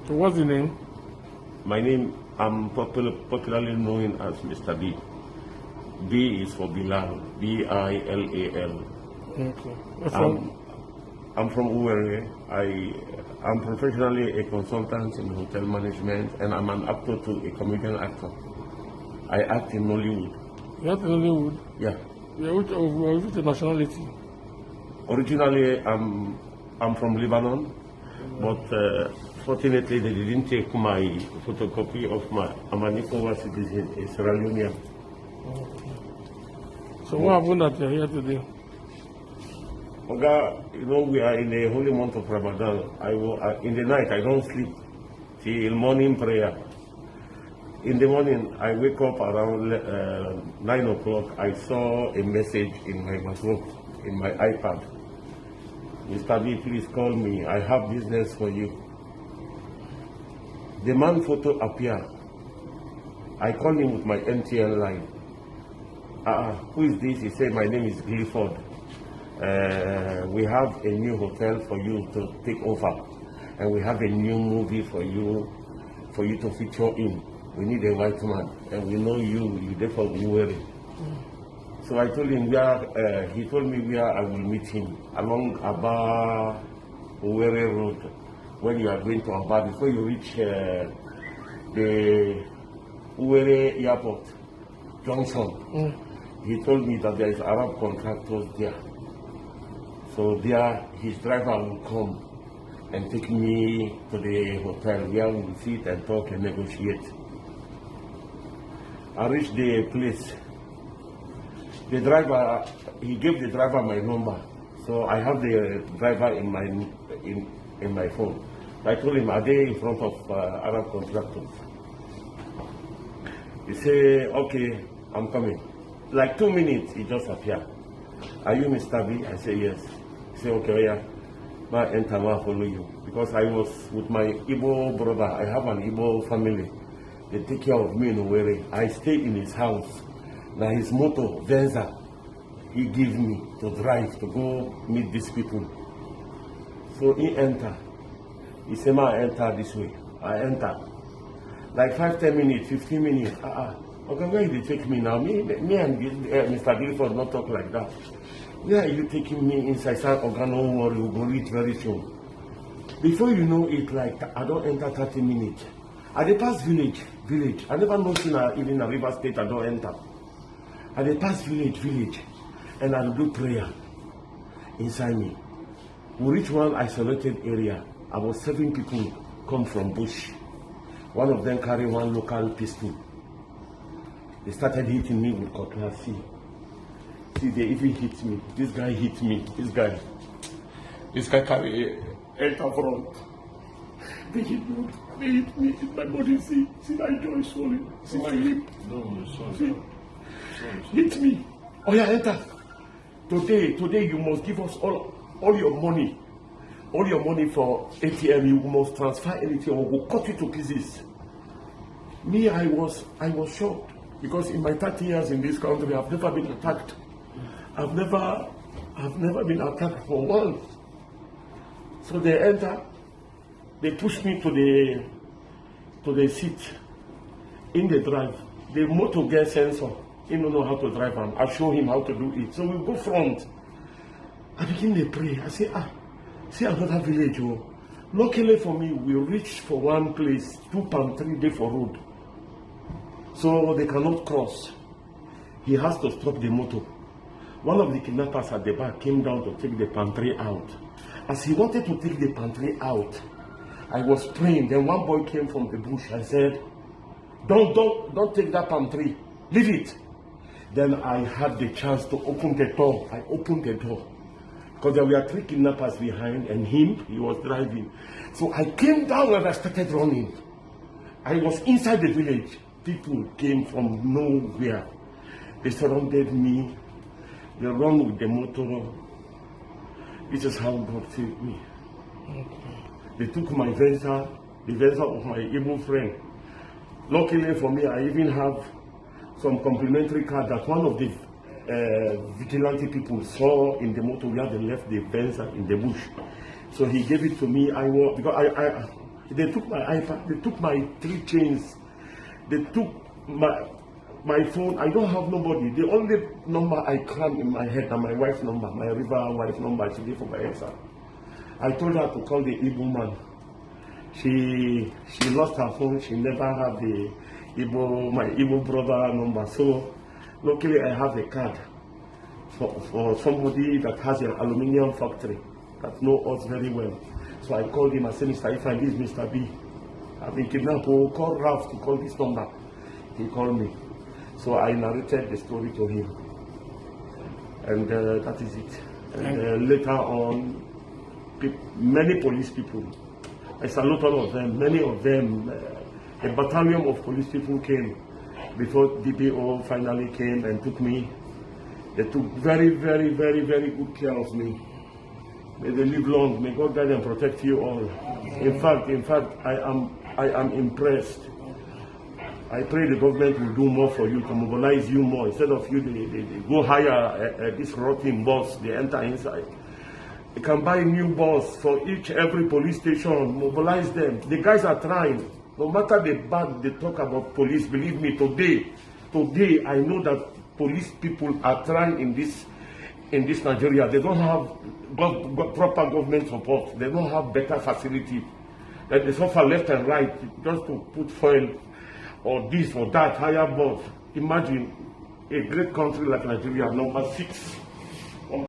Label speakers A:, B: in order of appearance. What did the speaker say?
A: So what's the name?
B: My name, I'm popularly known as Mr. B. B is for Bilal, B-I-L-A-L.
A: Okay.
B: I'm from Uwere. I'm professionally a consultant in hotel management, and I'm an actor too, a comedian actor. I act in Nollywood.
A: You act in Nollywood?
B: Yeah.
A: Which nationality?
B: Originally, I'm from Lebanon, but fortunately they didn't take my photocopy of my. I'm an ECOWAS citizen, a Sierra Leonean.
A: Okay. So what happened that you're here today?
B: Oga, we are in the holy month of Ramadan. In the night, I don't sleep till morning prayer. In the morning, I wake up around 9 o'clock. I saw a message in my wardrobe, in my iPad. Mr. B, please call me. I have business for you. The man photo appeared. I called him with my MTN line. Who is this? He said, my name is Clifford. We have a new hotel for you to take over, and we have a new movie for you to feature in. We need a white man, and we know you therefore Uwere. So I told him where. He told me where I will meet him along Aba Uwere Road. When you are going to Aba, before you reach the Uwere Airport Junction, he told me that there is Arab contractors there. So there, his driver will come and take me to the hotel where we will sit and talk and negotiate. I reached the place. The driver, he gave the driver my number. So I have the driver in my phone. I told him, are they in front of Arab contractors? He said, okay, I'm coming. Like 2 minutes, he just appeared. Are you Mr. B? I say, yes. He said, okay, yeah. I enter, I follow you. Because I was with my Igbo brother. I have an Igbo family. They take care of me in Owerri. I stay in his house. Now his motor, Venza, he gives me to drive to go meet these people. So he enter. He said, I enter this way. I enter. Like 5-10 minutes, 15 minutes. Okay, where they take me now? Me and Mr. Guilford not talk like that. Where are you taking me inside? Don't worry, we'll go reach very soon. Before you know it, like I don't enter 30 minutes. I dey pass village. I never know even a River State I don't enter. I dey pass village, and I do prayer inside me. We reach one isolated area. About 7 people come from bush. One of them carry one local pistol. They started hitting me with cutlass. See, they even hit me. This guy hit me. This guy carry enter front. They hit me in my body. See my jaw is swollen. See my lip. See, hit me. Oh yeah, enter. Today you must give us all your money. All your money for ATM. You must transfer anything or we'll cut you to pieces. Me, I was shocked. Because in my 30 years in this country, I've never been attacked. I've never been attacked for once. So they enter, they push me to the seat in the drive. The motor gets sensor. He don't know how to drive him. I show him how to do it. So we go front. I begin to pray. I say, see another village. Oh. Luckily for me, we reached for one place, 2 palm 3 days for road. So they cannot cross. He has to stop the motor. One of the kidnappers at the back came down to take the pantry out. As he wanted to take the pantry out, I was praying. Then one boy came from the bush and said, don't take that pantry. Leave it. Then I had the chance to open the door. I opened the door. Because there were 3 kidnappers behind and he was driving. So I came down and I started running. I was inside the village. People came from nowhere. They surrounded me. They run with the motor. This is how God saved me. They took my Venza, the Venza of my Igbo friend. Luckily for me, I even have some complimentary card that one of the vigilante people saw in the motor where they left the Venza in the bush. So he gave it to me. They took my iPad, they took my 3 chains, they took my phone. I don't have nobody. The only number I cram in my head is my wife's number, my river wife number. She gave for my answer. I told her to call the Igbo man. She lost her phone. She never had my Igbo brother number. So luckily I have a card for somebody that has an aluminium factory that knows us very well. So I called him. I said, Mr. Ifeanyi, this is Mr. B. I've been kidnapped. Call Ralph to call this number. He called me. So I narrated the story to him. And that is it. And later on, many police people, I salute all of them, many of them, a battalion of police people came before DPO finally came and took me. They took very, very, very, very good care of me. May they live long. May God guide and protect you all. In fact, I am impressed. I pray the government will do more for you to mobilize you more. Instead of you, they go hire this rotten boss, they enter inside. You can buy new boss for every police station, mobilize them. The guys are trying. No matter the bad they talk about police, believe me, today I know that police people are trying in this Nigeria. They don't have proper government support. They don't have better facility. They suffer left and right just to put fuel or this or that, higher board. Imagine a great country like Nigeria, number 6